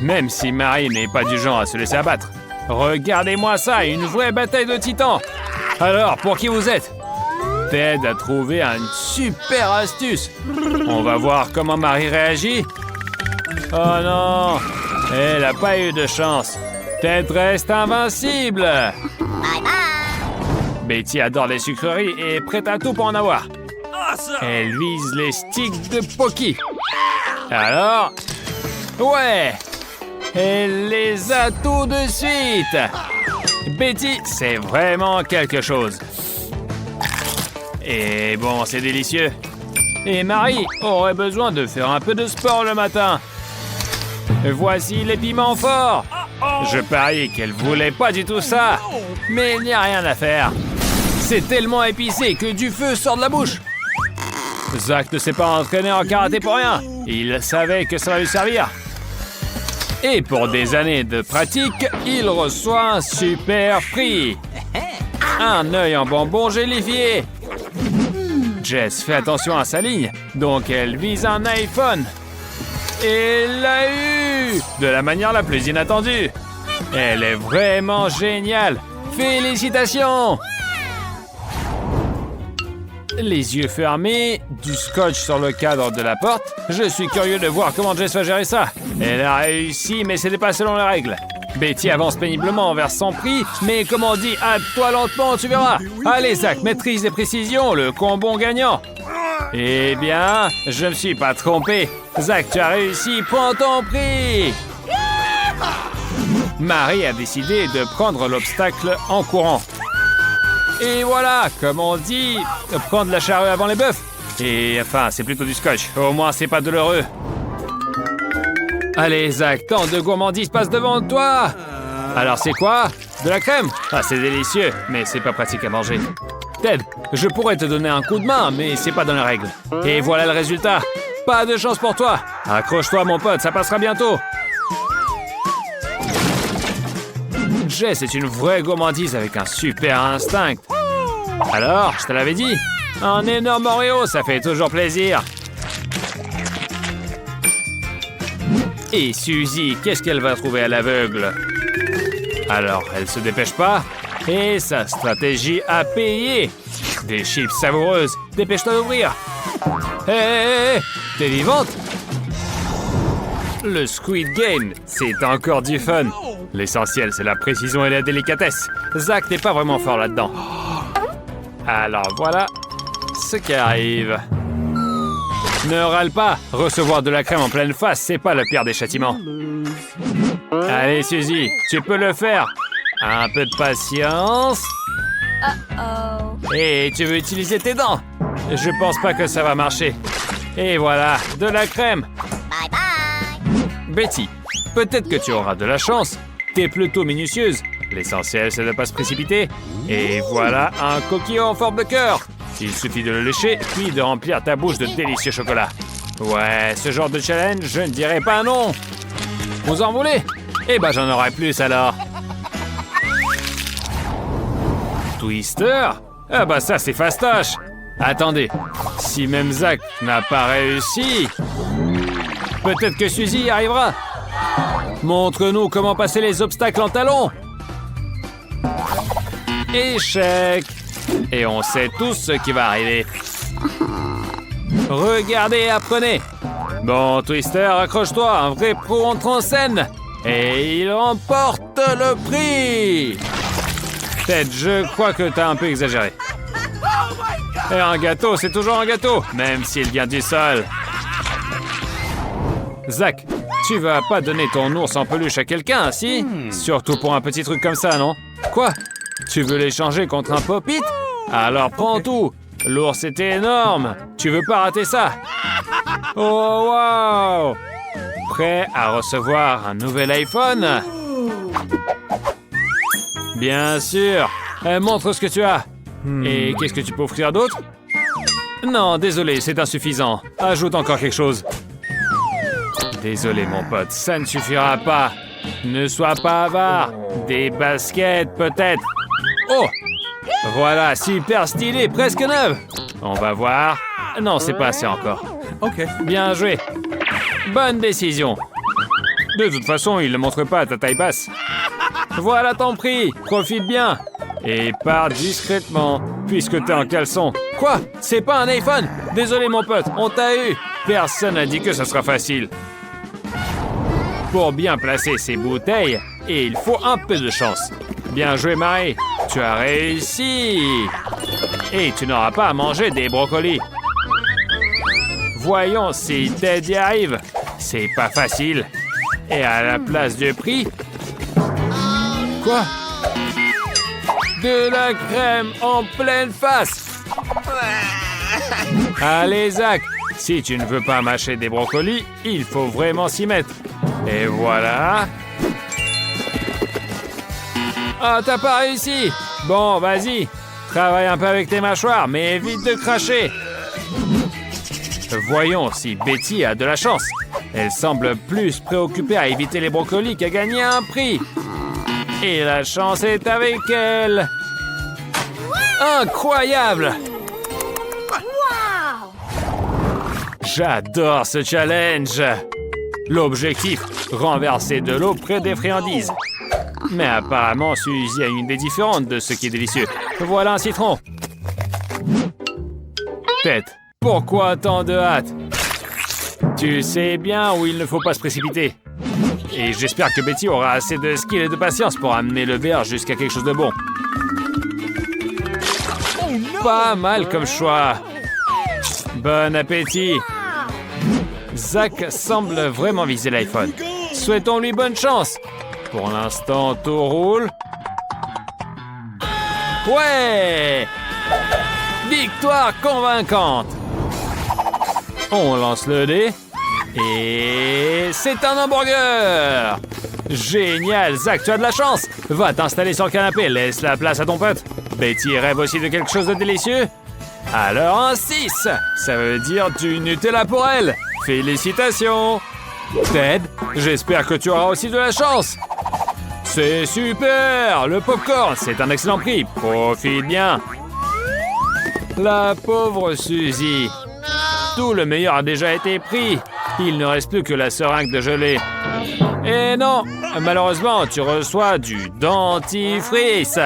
Même si Marie n'est pas du genre à se laisser abattre. Regardez-moi ça, une vraie bataille de titans. Alors, pour qui vous êtes? Ted a trouvé une super astuce. On va voir comment Marie réagit. Oh non, elle n'a pas eu de chance. Ted reste invincible. Bye bye. Betty adore les sucreries et est prête à tout pour en avoir. Elle vise les sticks de Pocky. Alors, ouais, elle les a tout de suite. Betty, c'est vraiment quelque chose. Et bon, c'est délicieux. Et Marie aurait besoin de faire un peu de sport le matin. Voici les piments forts. Je parie qu'elle voulait pas du tout ça. Mais il n'y a rien à faire. C'est tellement épicé que du feu sort de la bouche. Zach ne s'est pas entraîné en karaté pour rien. Il savait que ça va lui servir. Et pour des années de pratique, il reçoit un super prix. Un œil en bonbon gélifié. Jess fait attention à sa ligne, donc elle vise un iPhone. Et elle l'a eu de la manière la plus inattendue. Elle est vraiment géniale. Félicitations! Les yeux fermés, du scotch sur le cadre de la porte. Je suis curieux de voir comment Jess va gérer ça. Elle a réussi, mais ce n'est pas selon les règles. Betty avance péniblement vers son prix, mais comme on dit, hâte-toi lentement, tu verras. Allez, Zach, maîtrise et précision, le combo gagnant. Eh bien, je me suis pas trompé. Zach, tu as réussi, prends ton prix. Marie a décidé de prendre l'obstacle en courant. Et voilà, comme on dit, prendre la charrue avant les bœufs. Et enfin, c'est plutôt du scotch. Au moins, c'est pas douloureux. Allez, Zach, tant de gourmandises passent devant toi. Alors, c'est quoi? De la crème? Ah, c'est délicieux, mais c'est pas pratique à manger. Ted, je pourrais te donner un coup de main, mais c'est pas dans les règles. Et voilà le résultat. Pas de chance pour toi. Accroche-toi, mon pote, ça passera bientôt. Jess est une vraie gourmandise avec un super instinct. Alors, je te l'avais dit, un énorme Oreo, ça fait toujours plaisir. Et Suzy, qu'est-ce qu'elle va trouver à l'aveugle? Alors, elle se dépêche pas. Et sa stratégie a payé. Des chips savoureuses. Dépêche-toi d'ouvrir. Hé, t'es vivante? Le Squid Game, c'est encore du fun. L'essentiel, c'est la précision et la délicatesse. Zach n'est pas vraiment fort là-dedans. Alors voilà ce qui arrive. Ne râle pas. Recevoir de la crème en pleine face, c'est pas le pire des châtiments. Allez, Suzy, tu peux le faire. Un peu de patience. Et tu veux utiliser tes dents? Je pense pas que ça va marcher. Et voilà, de la crème. Bye bye. Betty, peut-être que tu auras de la chance. T'es plutôt minutieuse. L'essentiel, c'est de ne pas se précipiter. Et voilà un coquillon en forme de cœur. Il suffit de le lécher, puis de remplir ta bouche de délicieux chocolat. Ouais, ce genre de challenge, je ne dirais pas non. Vous en voulez? Eh ben, j'en aurai plus alors. Twister? Ah bah ça, c'est fastoche. Attendez, si même Zach n'a pas réussi, peut-être que Suzy y arrivera. Montre-nous comment passer les obstacles en talons. Échec. Et on sait tous ce qui va arriver. Regardez et apprenez. Bon, Twister, accroche-toi, un vrai pro entre en scène. Et il remporte le prix. Ted, je crois que t'as un peu exagéré. Et un gâteau, c'est toujours un gâteau, même s'il vient du sol. Zach, tu vas pas donner ton ours en peluche à quelqu'un, si? Surtout pour un petit truc comme ça, non? Quoi? Tu veux l'échanger contre un pop-it? Alors prends tout. L'ours était énorme. Tu veux pas rater ça? Oh, wow! Prêt à recevoir un nouvel iPhone? Bien sûr. Montre ce que tu as. Et qu'est-ce que tu peux offrir d'autre? Non, désolé, c'est insuffisant. Ajoute encore quelque chose. Désolé, mon pote, ça ne suffira pas. Ne sois pas avare. Des baskets, peut-être. Oh! Voilà, super stylé, presque neuve. On va voir. Non, c'est pas assez encore. OK. Bien joué. Bonne décision. De toute façon, il ne montre pas à ta taille basse. Voilà ton prix. Profite bien. Et pars discrètement, puisque t'es en caleçon. Quoi? C'est pas un iPhone? Désolé mon pote, on t'a eu. Personne n'a dit que ça sera facile. Pour bien placer ces bouteilles, il faut un peu de chance. Bien joué Marie, tu as réussi. Et tu n'auras pas à manger des brocolis. Voyons si Ted y arrive. C'est pas facile. Et à la place du prix... Quoi? De la crème en pleine face. Allez Zach, si tu ne veux pas mâcher des brocolis, il faut vraiment s'y mettre. Et voilà. Ah, t'as pas réussi. Bon, vas-y. Travaille un peu avec tes mâchoires, mais évite de cracher. Voyons si Betty a de la chance. Elle semble plus préoccupée à éviter les brocolis qu'à gagner un prix. Et la chance est avec elle. Incroyable! J'adore ce challenge. L'objectif, renverser de l'eau près des friandises. Mais apparemment, Suzy a une idée différente de ce qui est délicieux. Voilà un citron. Tête, pourquoi tant de hâte? Tu sais bien où il ne faut pas se précipiter. Et j'espère que Betty aura assez de skill et de patience pour amener le verre jusqu'à quelque chose de bon. Pas mal comme choix. Bon appétit. Zach semble vraiment viser l'iPhone. Souhaitons-lui bonne chance. Pour l'instant, tout roule. Ouais! Victoire convaincante. On lance le dé. Et c'est un hamburger! Génial, Zach, tu as de la chance! Va t'installer sur le canapé, laisse la place à ton pote. Betty rêve aussi de quelque chose de délicieux? Alors un 6! Ça veut dire du Nutella pour elle! Félicitations! Ted, j'espère que tu auras aussi de la chance! C'est super! Le popcorn, c'est un excellent prix. Profite bien! La pauvre Suzy. Tout le meilleur a déjà été pris. Il ne reste plus que la seringue de gelée. Et non, malheureusement, tu reçois du dentifrice.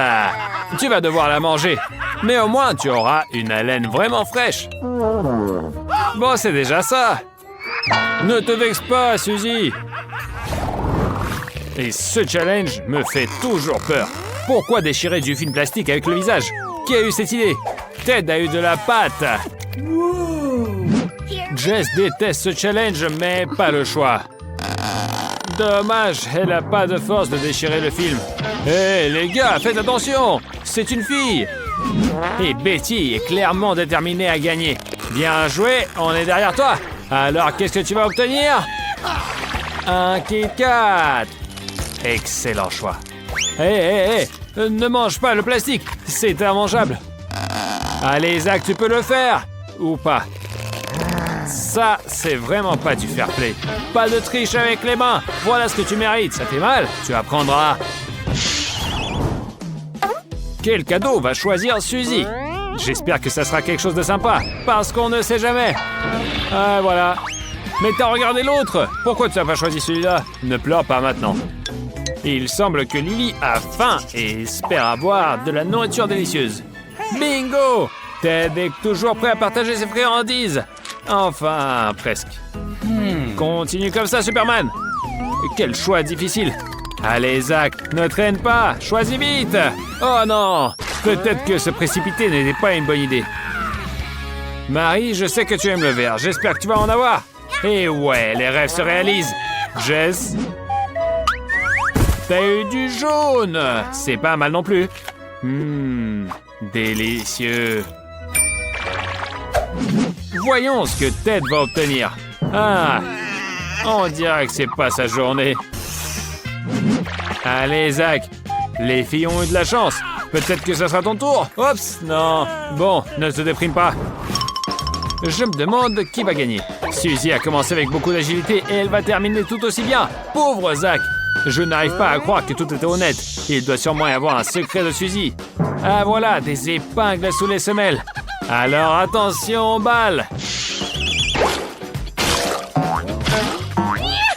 Tu vas devoir la manger. Mais au moins, tu auras une haleine vraiment fraîche. Bon, c'est déjà ça. Ne te vexe pas, Suzy. Et ce challenge me fait toujours peur. Pourquoi déchirer du film plastique avec le visage? Qui a eu cette idée? Ted a eu de la pâte. Jess déteste ce challenge, mais pas le choix. Dommage, elle n'a pas de force de déchirer le film. Hé, les gars, faites attention! C'est une fille! Et Betty est clairement déterminée à gagner. Bien joué, on est derrière toi. Alors, qu'est-ce que tu vas obtenir? Un Kit Kat! Excellent choix. Hé, ne mange pas le plastique, c'est immangeable. Allez, Zach, tu peux le faire. Ou pas. Ça, c'est vraiment pas du fair play. Pas de triche avec les mains. Voilà ce que tu mérites. Ça fait mal. Tu apprendras. Quel cadeau va choisir Suzy? J'espère que ça sera quelque chose de sympa. Parce qu'on ne sait jamais. Ah, voilà. Mais t'as regardé l'autre. Pourquoi tu n'as pas choisi celui-là? Ne pleure pas maintenant. Il semble que Lily a faim et espère avoir de la nourriture délicieuse. Bingo! Ted est toujours prêt à partager ses friandises. Enfin, presque. Continue comme ça, Superman. Quel choix difficile. Allez, Zach, ne traîne pas. Choisis vite. Oh non. Peut-être que se précipiter n'était pas une bonne idée. Marie, je sais que tu aimes le vert. J'espère que tu vas en avoir. Et ouais, les rêves se réalisent. Jess, t'as eu du jaune. C'est pas mal non plus. Délicieux. Voyons ce que Ted va obtenir. Ah, on dirait que c'est pas sa journée. Allez, Zach, les filles ont eu de la chance. Peut-être que ça sera ton tour. Oups, non. Bon, ne te déprime pas. Je me demande qui va gagner. Suzy a commencé avec beaucoup d'agilité et elle va terminer tout aussi bien. Pauvre Zach. Je n'arrive pas à croire que tout était honnête. Il doit sûrement y avoir un secret de Suzy. Ah voilà, des épingles sous les semelles. Alors attention aux balles.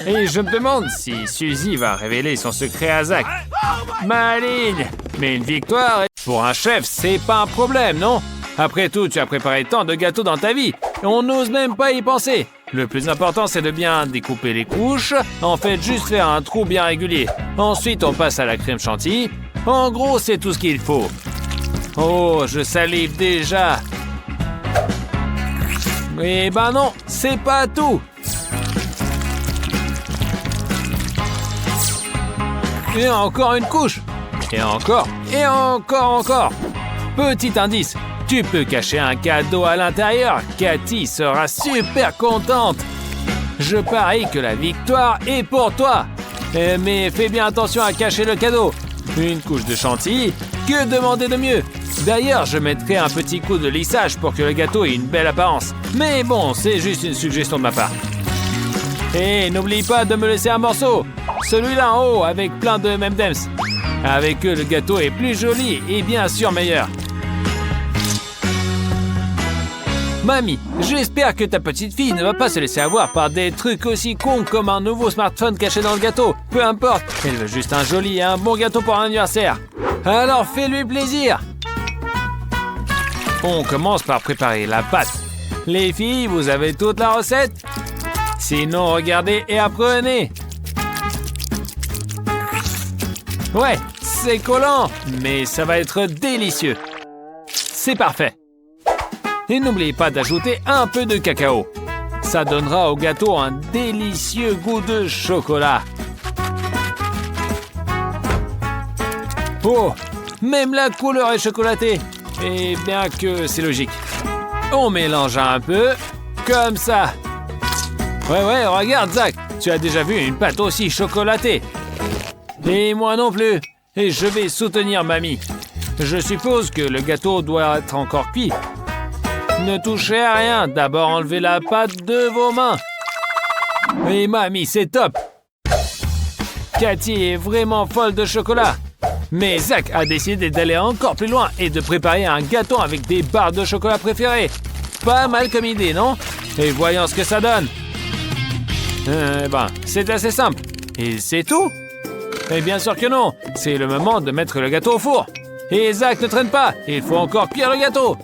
Et je me demande si Suzy va révéler son secret à Zach. Maligne! Mais une victoire, pour un chef, c'est pas un problème, non? Après tout, tu as préparé tant de gâteaux dans ta vie. On n'ose même pas y penser. Le plus important, c'est de bien découper les couches. En fait, juste faire un trou bien régulier. Ensuite, on passe à la crème chantilly. En gros, c'est tout ce qu'il faut. Oh, je salive déjà. Eh ben non, c'est pas tout. Et encore une couche. Et encore. Et encore. Petit indice, tu peux cacher un cadeau à l'intérieur. Cathy sera super contente. Je parie que la victoire est pour toi. Mais fais bien attention à cacher le cadeau. Une couche de chantilly, que demander de mieux? D'ailleurs, je mettrai un petit coup de lissage pour que le gâteau ait une belle apparence. Mais bon, c'est juste une suggestion de ma part. Et n'oublie pas de me laisser un morceau. Celui-là en haut, avec plein de M&M's. Avec eux, le gâteau est plus joli et bien sûr meilleur. Mamie, j'espère que ta petite fille ne va pas se laisser avoir par des trucs aussi cons comme un nouveau smartphone caché dans le gâteau. Peu importe, elle veut juste un joli et un bon gâteau pour un anniversaire. Alors fais-lui plaisir. On commence par préparer la pâte. Les filles, vous avez toute la recette? Sinon, regardez et apprenez. Ouais, c'est collant, mais ça va être délicieux. C'est parfait. Et n'oubliez pas d'ajouter un peu de cacao. Ça donnera au gâteau un délicieux goût de chocolat. Oh, même la couleur est chocolatée. Et bien que c'est logique. On mélange un peu, comme ça. Ouais, regarde Zach, tu as déjà vu une pâte aussi chocolatée. Et moi non plus. Et je vais soutenir mamie. Je suppose que le gâteau doit être encore cuit. Ne touchez à rien, d'abord enlevez la pâte de vos mains. Et mamie, c'est top. Cathy est vraiment folle de chocolat. Mais Zach a décidé d'aller encore plus loin et de préparer un gâteau avec des barres de chocolat préférées. Pas mal comme idée, non? Et voyons ce que ça donne. C'est assez simple. Et c'est tout? Et bien sûr que non. C'est le moment de mettre le gâteau au four. Et Zach, ne traîne pas. Il faut encore cuire le gâteau.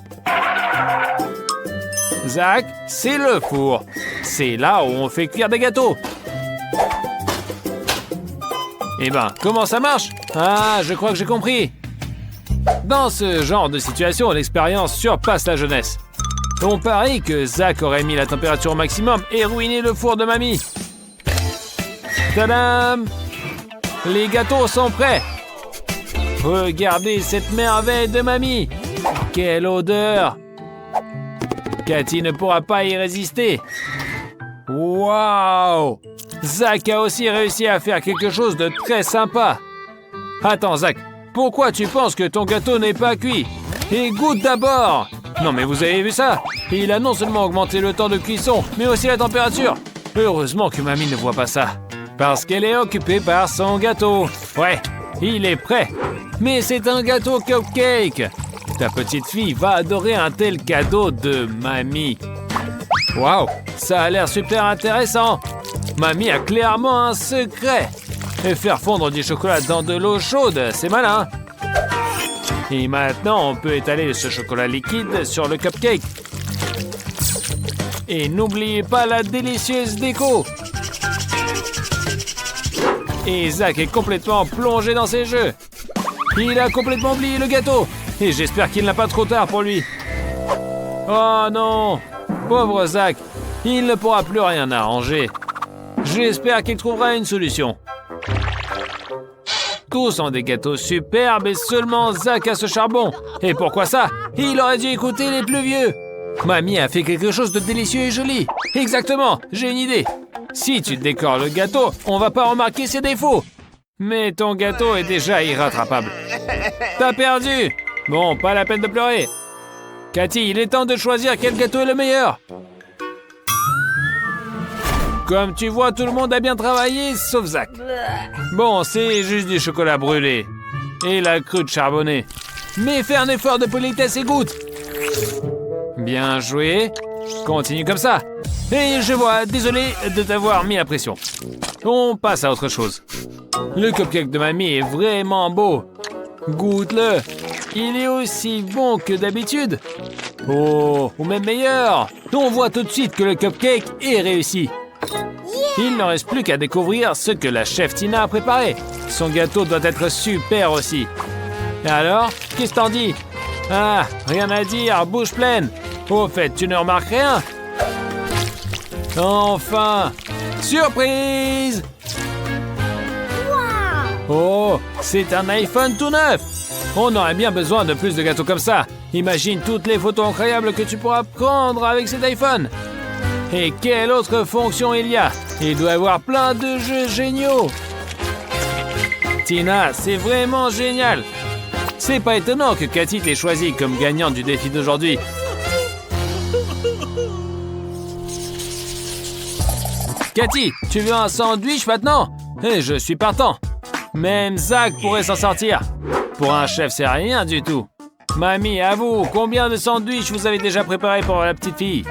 Zach, c'est le four. C'est là où on fait cuire des gâteaux. Eh ben, comment ça marche? Ah, je crois que j'ai compris. Dans ce genre de situation, l'expérience surpasse la jeunesse. On parie que Zach aurait mis la température au maximum et ruiné le four de mamie. Tadam! Les gâteaux sont prêts. Regardez cette merveille de mamie. Quelle odeur! Cathy ne pourra pas y résister. Waouh! Zach a aussi réussi à faire quelque chose de très sympa. Attends, Zach, pourquoi tu penses que ton gâteau n'est pas cuit? Et goûte d'abord! Non mais vous avez vu ça? Il a non seulement augmenté le temps de cuisson, mais aussi la température. Heureusement que mamie ne voit pas ça. Parce qu'elle est occupée par son gâteau. Ouais, il est prêt. Mais c'est un gâteau cupcake. Ta petite fille va adorer un tel cadeau de mamie. Waouh, ça a l'air super intéressant. Mamie a clairement un secret. Et faire fondre du chocolat dans de l'eau chaude, c'est malin. Et maintenant, on peut étaler ce chocolat liquide sur le cupcake. Et n'oubliez pas la délicieuse déco. Et Zach est complètement plongé dans ses jeux. Il a complètement oublié le gâteau. Et j'espère qu'il n'a pas trop tard pour lui. Oh non! Pauvre Zach, il ne pourra plus rien arranger. J'espère qu'il trouvera une solution. Tous ont des gâteaux superbes et seulement Zach a ce charbon. Et pourquoi ça? Il aurait dû écouter les plus vieux. Mamie a fait quelque chose de délicieux et joli. Exactement, j'ai une idée. Si tu décores le gâteau, on va pas remarquer ses défauts. Mais ton gâteau est déjà irrattrapable. T'as perdu. Bon, pas la peine de pleurer. Cathy, il est temps de choisir quel gâteau est le meilleur. Comme tu vois, tout le monde a bien travaillé, sauf Zach. Bon, c'est juste du chocolat brûlé. Et la croûte charbonnée. Mais fais un effort de politesse et goûte. Bien joué. Continue comme ça. Et je vois, désolé de t'avoir mis la pression. On passe à autre chose. Le cupcake de mamie est vraiment beau. Goûte-le. Il est aussi bon que d'habitude. Oh, ou même meilleur. On voit tout de suite que le cupcake est réussi. Il ne reste plus qu'à découvrir ce que la chef Tina a préparé. Son gâteau doit être super aussi. Et alors, qu'est-ce que t'en dis? Ah, rien à dire, bouche pleine. Au fait, tu ne remarques rien? Enfin! Surprise! Oh, c'est un iPhone tout neuf! On aurait bien besoin de plus de gâteaux comme ça. Imagine toutes les photos incroyables que tu pourras prendre avec cet iPhone. Et quelle autre fonction il y a? Il doit y avoir plein de jeux géniaux. Tina, c'est vraiment génial. C'est pas étonnant que Cathy t'ait choisi comme gagnante du défi d'aujourd'hui. Cathy, tu veux un sandwich maintenant? Et je suis partant. Même Zach pourrait s'en sortir. Pour un chef, c'est rien du tout. Mamie, à vous, combien de sandwichs vous avez déjà préparés pour la petite fille?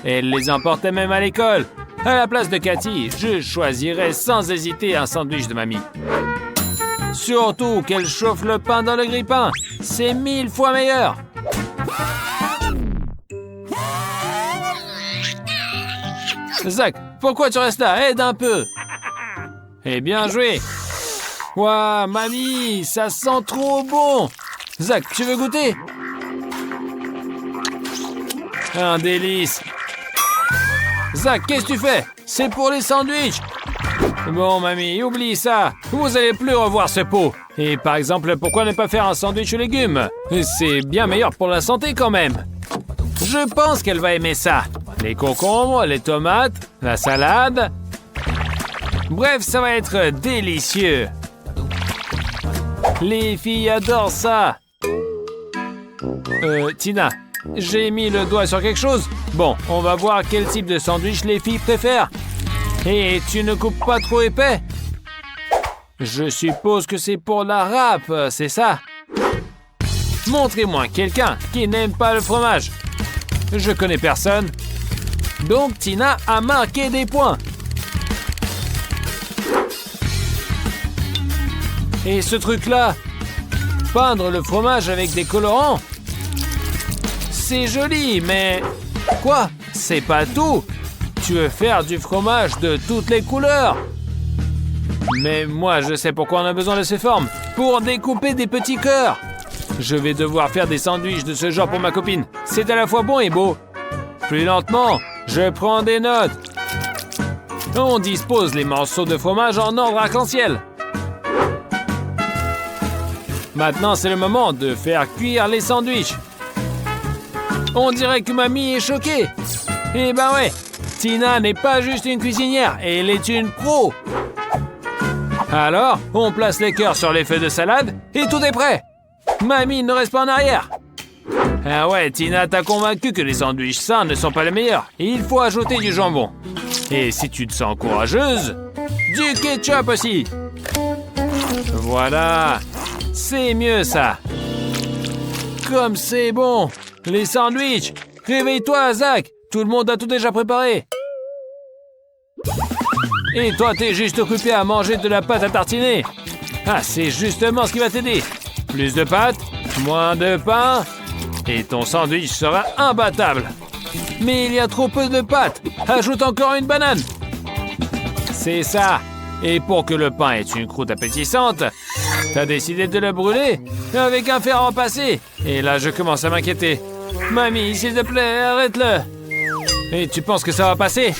Elle les emportait même à l'école. À la place de Cathy, je choisirais sans hésiter un sandwich de mamie. Surtout qu'elle chauffe le pain dans le grille-pain. C'est 1000 fois meilleur. Zach, pourquoi tu restes là? Aide un peu. Eh bien joué. Ouah, mamie, ça sent trop bon. Zach, tu veux goûter? Un délice. Zach, qu'est-ce que tu fais? C'est pour les sandwichs. Bon, mamie, oublie ça. Vous allez plus revoir ce pot. Et par exemple, pourquoi ne pas faire un sandwich aux légumes? C'est bien meilleur pour la santé quand même. Je pense qu'elle va aimer ça. Les concombres, les tomates, la salade. Bref, ça va être délicieux. Les filles adorent ça. Tina, j'ai mis le doigt sur quelque chose. Bon, on va voir quel type de sandwich les filles préfèrent. Et tu ne coupes pas trop épais? Je suppose que c'est pour la râpe, c'est ça? Montrez-moi quelqu'un qui n'aime pas le fromage. Je connais personne. Donc Tina a marqué des points. Et ce truc-là, peindre le fromage avec des colorants, c'est joli, mais... Quoi? C'est pas tout. Tu veux faire du fromage de toutes les couleurs. Mais moi, je sais pourquoi on a besoin de ces formes. Pour découper des petits cœurs. Je vais devoir faire des sandwichs de ce genre pour ma copine. C'est à la fois bon et beau. Plus lentement, je prends des notes. On dispose les morceaux de fromage en ordre arc-en-ciel. Maintenant, c'est le moment de faire cuire les sandwichs. On dirait que mamie est choquée. Eh ben ouais, Tina n'est pas juste une cuisinière, elle est une pro. Alors, on place les cœurs sur les feuilles de salade et tout est prêt. Mamie ne reste pas en arrière. Ah ouais, Tina t'a convaincu que les sandwichs sains ne sont pas les meilleurs. Il faut ajouter du jambon. Et si tu te sens courageuse, du ketchup aussi. Voilà, c'est mieux ça. Comme c'est bon. Les sandwichs. Réveille-toi, Zach. Tout le monde a tout déjà préparé. Et toi, t'es juste occupé à manger de la pâte à tartiner. Ah, c'est justement ce qui va t'aider. Plus de pâte, moins de pain, et ton sandwich sera imbattable. Mais il y a trop peu de pâte. Ajoute encore une banane. C'est ça. Et pour que le pain ait une croûte appétissante, t'as décidé de le brûler avec un fer à repasser. Et là, je commence à m'inquiéter. Mamie, s'il te plaît, arrête-le. Et tu penses que ça va passer?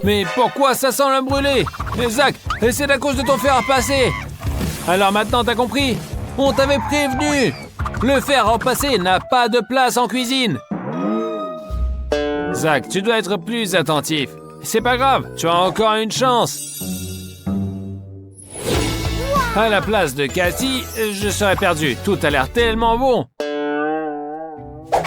Mais pourquoi ça sent le brûlé? Zach, c'est à cause de ton fer à repasser. Alors maintenant, t'as compris? On t'avait prévenu. Le fer à repasser n'a pas de place en cuisine. Zach, tu dois être plus attentif. C'est pas grave, tu as encore une chance. À la place de Cathy, je serais perdu. Tout a l'air tellement bon.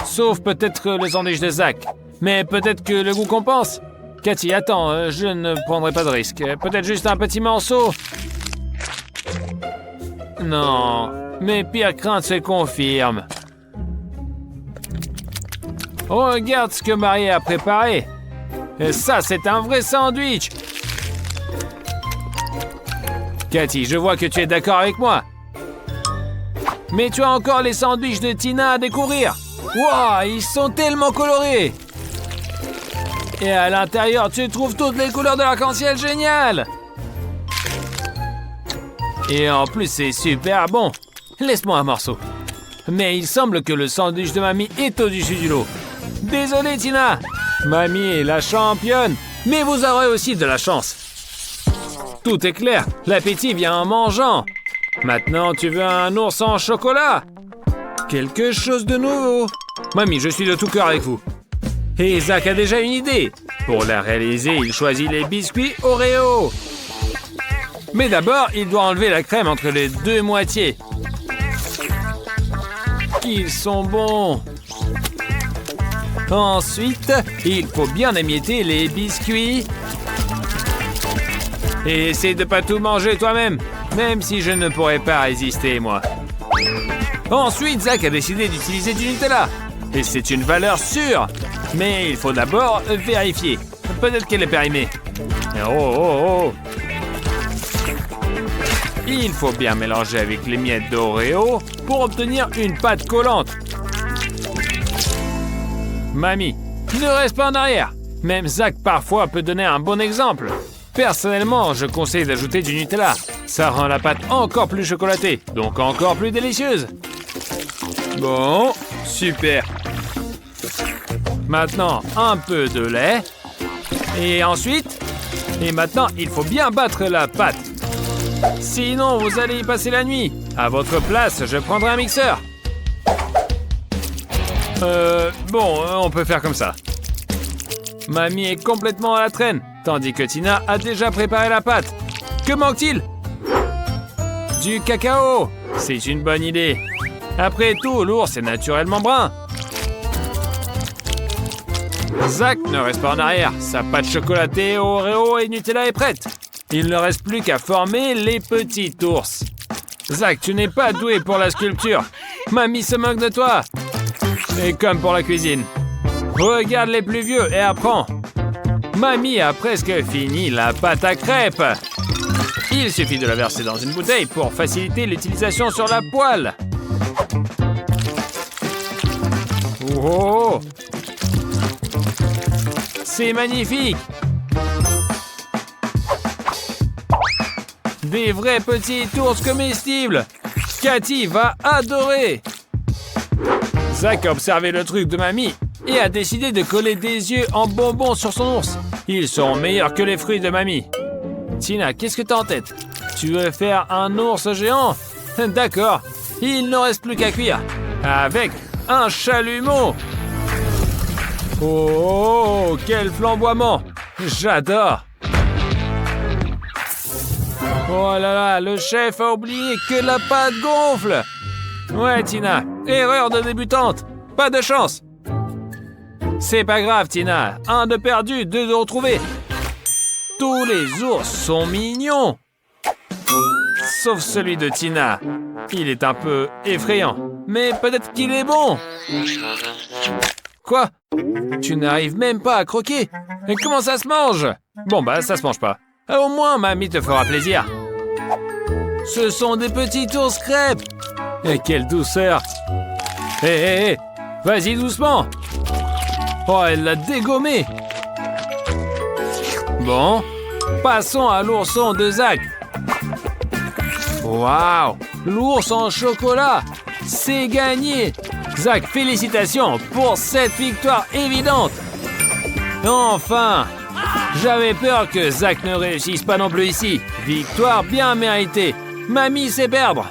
Sauf peut-être le sandwich de Zach. Mais peut-être que le goût compense. Cathy, attends, je ne prendrai pas de risque. Peut-être juste un petit morceau. Non, mes pires craintes se confirment. Regarde ce que Marie a préparé. Et ça, c'est un vrai sandwich. Cathy, je vois que tu es d'accord avec moi. Mais tu as encore les sandwichs de Tina à découvrir. Waouh, ils sont tellement colorés. Et à l'intérieur, tu trouves toutes les couleurs de l'arc-en-ciel, génial. Et en plus, c'est super bon. Laisse-moi un morceau. Mais il semble que le sandwich de mamie est au-dessus du lot. Désolé, Tina. Mamie est la championne. Mais vous aurez aussi de la chance. Tout est clair. L'appétit vient en mangeant. Maintenant, tu veux un ours en chocolat? Quelque chose de nouveau. Mamie, je suis de tout cœur avec vous. Et Zach a déjà une idée. Pour la réaliser, il choisit les biscuits Oreo. Mais d'abord, il doit enlever la crème entre les deux moitiés. Ils sont bons. Ensuite, il faut bien émietter les biscuits. Et essaie de pas tout manger toi-même, même si je ne pourrais pas résister, moi. Ensuite, Zach a décidé d'utiliser du Nutella. Et c'est une valeur sûre. Mais il faut d'abord vérifier. Peut-être qu'elle est périmée. Oh. Il faut bien mélanger avec les miettes d'Oreo pour obtenir une pâte collante. Mamie, ne reste pas en arrière. Même Zach parfois peut donner un bon exemple. Personnellement, je conseille d'ajouter du Nutella. Ça rend la pâte encore plus chocolatée, donc encore plus délicieuse. Bon, super. Maintenant, un peu de lait. Et ensuite, maintenant, il faut bien battre la pâte. Sinon, vous allez y passer la nuit. À votre place, je prendrai un mixeur. Bon, on peut faire comme ça. Mamie est complètement à la traîne, tandis que Tina a déjà préparé la pâte. Que manque-t-il? Du cacao. C'est une bonne idée. Après tout, l'ours est naturellement brun. Zach ne reste pas en arrière. Sa pâte chocolatée, Oreo et Nutella est prête. Il ne reste plus qu'à former les petits ours. Zach, tu n'es pas doué pour la sculpture. Mamie se moque de toi. Et comme pour la cuisine. Regarde les plus vieux et apprends. Mamie a presque fini la pâte à crêpes. Il suffit de la verser dans une bouteille pour faciliter l'utilisation sur la poêle. Oh! C'est magnifique! Des vrais petits ours comestibles! Cathy va adorer! Zach a observé le truc de mamie et a décidé de coller des yeux en bonbons sur son ours. Ils sont meilleurs que les fruits de mamie. Tina, qu'est-ce que t'as en tête? Tu veux faire un ours géant? D'accord, il ne reste plus qu'à cuire. Avec un chalumeau. Oh, quel flamboiement! J'adore! Oh là là, le chef a oublié que la pâte gonfle! Ouais, Tina, erreur de débutante. Pas de chance. C'est pas grave, Tina. Un de perdu, deux de retrouvé. Tous les ours sont mignons. Sauf celui de Tina. Il est un peu effrayant. Mais peut-être qu'il est bon. Quoi? Tu n'arrives même pas à croquer? Et comment ça se mange? Bon bah, ça se mange pas. Au moins, mamie te fera plaisir. Ce sont des petits ours crêpes. Et quelle douceur! Hé, vas-y doucement! Oh, elle l'a dégommé! Bon, passons à l'ourson de Zach. Waouh! L'ours en chocolat! C'est gagné! Zach, félicitations pour cette victoire évidente! Enfin! J'avais peur que Zach ne réussisse pas non plus ici. Victoire bien méritée. Mamie sait perdre.